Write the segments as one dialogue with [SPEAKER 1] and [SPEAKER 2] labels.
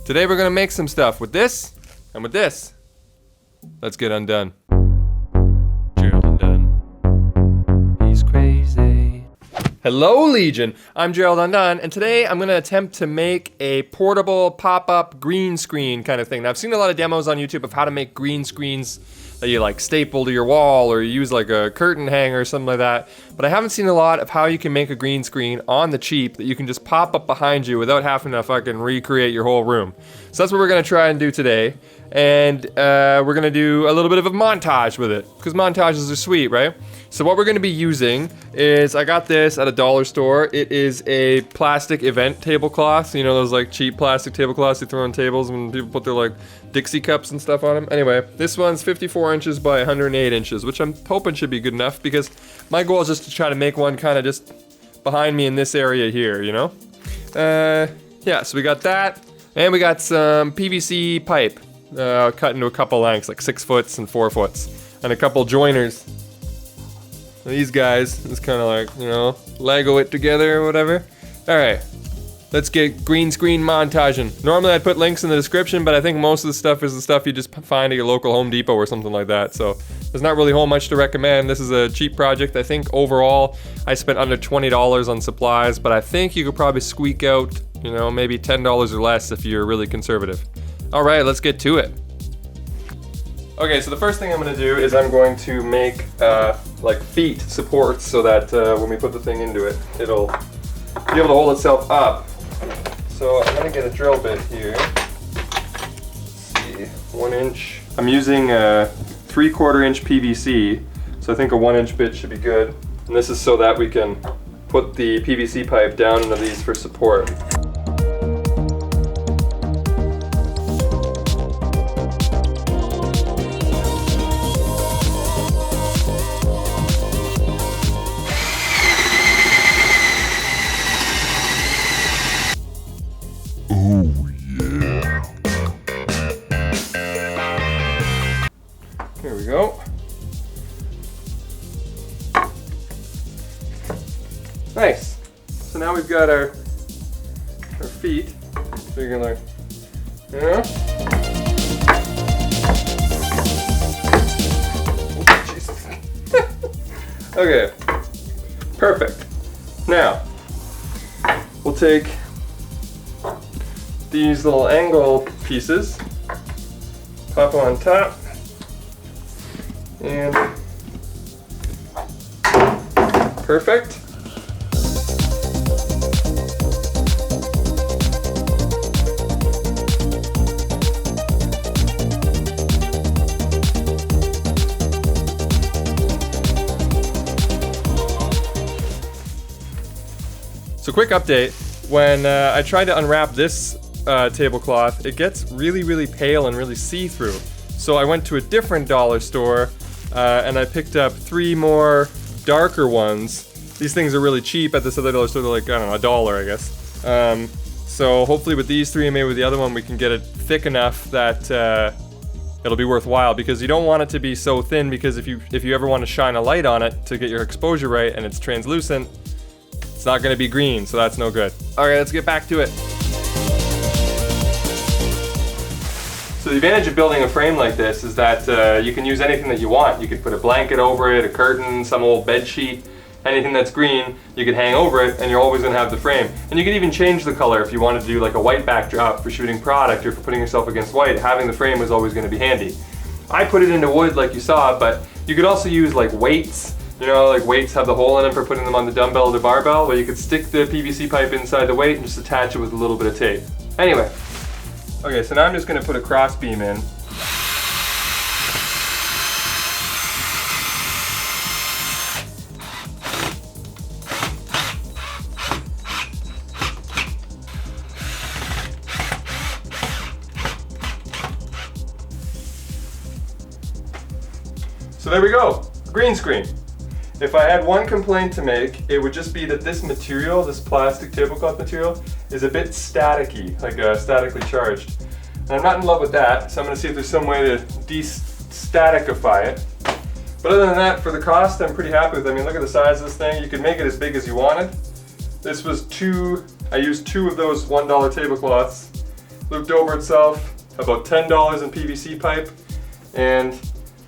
[SPEAKER 1] Today we're gonna make some stuff with this and with this. Let's get undone. Gerald Undone. He's crazy. Hello Legion, I'm Gerald Undone, and today I'm gonna attempt to make a portable pop-up green screen kind of thing. Now I've seen a lot of demos on YouTube of how to make green screens that you like staple to your wall or you use like a curtain hanger or something like that. But I haven't seen a lot of how you can make a green screen on the cheap that you can just pop up behind you without having to fucking recreate your whole room. So that's what we're gonna try and do today. And we're gonna do a little bit of a montage with it, because montages are sweet, right? So what we're gonna be using is, I got this at a dollar store. It is a plastic event tablecloth. You know those like cheap plastic tablecloths you throw on tables when people put their like Dixie cups and stuff on them? Anyway, this one's 54 inches by 108 inches, which I'm hoping should be good enough, because my goal is just to try to make one kind of just behind me in this area here, you know? Yeah, so we got that, and we got some PVC pipe cut into a couple lengths, like 6 foot and 4 foot, and a couple joiners. These guys, just kind of like, you know, Lego it together or whatever. All right, let's get green screen montaging. Normally I'd put links in the description, but I think most of the stuff is the stuff you just find at your local Home Depot or something like that. So there's not really a whole much to recommend. This is a cheap project. I think overall I spent under $20 on supplies, but I think you could probably squeak out, you know, maybe $10 or less if you're really conservative. All right, let's get to it. Okay, so the first thing I'm going to do is I'm going to make like feet supports so that when we put the thing into it, it'll be able to hold itself up. So I'm going to get a drill bit here. Let's see, 1 inch. I'm using a 3/4 inch PVC, so I think a 1 inch bit should be good. And this is so that we can put the PVC pipe down into these for support. Here we go. Nice. So now we've got our feet. So you can like, you know? Oh, Jesus. Okay. Perfect. Now we'll take these little angle pieces, pop them on top, and perfect. So quick update, when I tried to unwrap this tablecloth, it gets really pale and really see-through. So I went to a different dollar store and I picked up 3 more darker ones. These things are really cheap at this other dollar store. They're like, I don't know, $1, I guess. So hopefully with these 3 and maybe with the other one, we can get it thick enough that it'll be worthwhile, because you don't want it to be so thin, because if you ever want to shine a light on it to get your exposure right and it's translucent, it's not going to be green, so that's no good. All right, let's get back to it. So the advantage of building a frame like this is that you can use anything that you want. You could put a blanket over it, a curtain, some old bed sheet, anything that's green, you could hang over it and you're always gonna have the frame. And you could even change the color if you wanted to do like a white backdrop for shooting product or for putting yourself against white. Having the frame is always gonna be handy. I put it into wood like you saw, but you could also use like weights. You know, like weights have the hole in them for putting them on the dumbbell or the barbell, where you could stick the PVC pipe inside the weight and just attach it with a little bit of tape. Anyway. Okay, so now I'm just going to put a cross beam in. So there we go, green screen. If I had one complaint to make, it would just be that this material, this plastic tablecloth material, is a bit staticky, like statically charged. And I'm not in love with that, so I'm going to see if there's some way to de-staticify it. But other than that, for the cost, I'm pretty happy with it. I mean, look at the size of this thing. You could make it as big as you wanted. This was I used 2 of those $1 tablecloths, looped over itself, about $10 in PVC pipe, and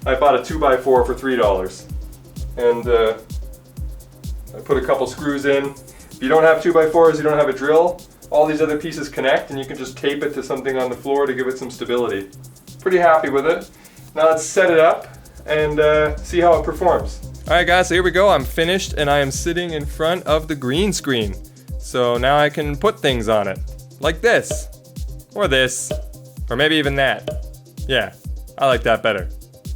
[SPEAKER 1] I bought a 2x4 for $3. And I put a couple screws in. If you don't have 2x4s, you don't have a drill, all these other pieces connect and you can just tape it to something on the floor to give it some stability. Pretty happy with it. Now let's set it up and see how it performs. Alright guys, so here we go. I'm finished and I am sitting in front of the green screen. So now I can put things on it. Like this. Or this. Or maybe even that. Yeah, I like that better.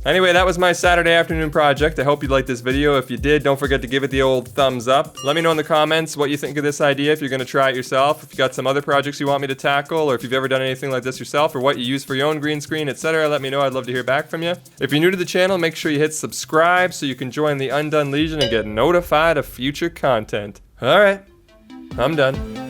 [SPEAKER 1] Anyway, that was my Saturday afternoon project. I hope you liked this video. If you did, don't forget to give it the old thumbs up. Let me know in the comments what you think of this idea, if you're gonna try it yourself, if you got some other projects you want me to tackle, or if you've ever done anything like this yourself, or what you use for your own green screen, etc. Let me know, I'd love to hear back from you. If you're new to the channel, make sure you hit subscribe so you can join the Undone Legion and get notified of future content. Alright, I'm done.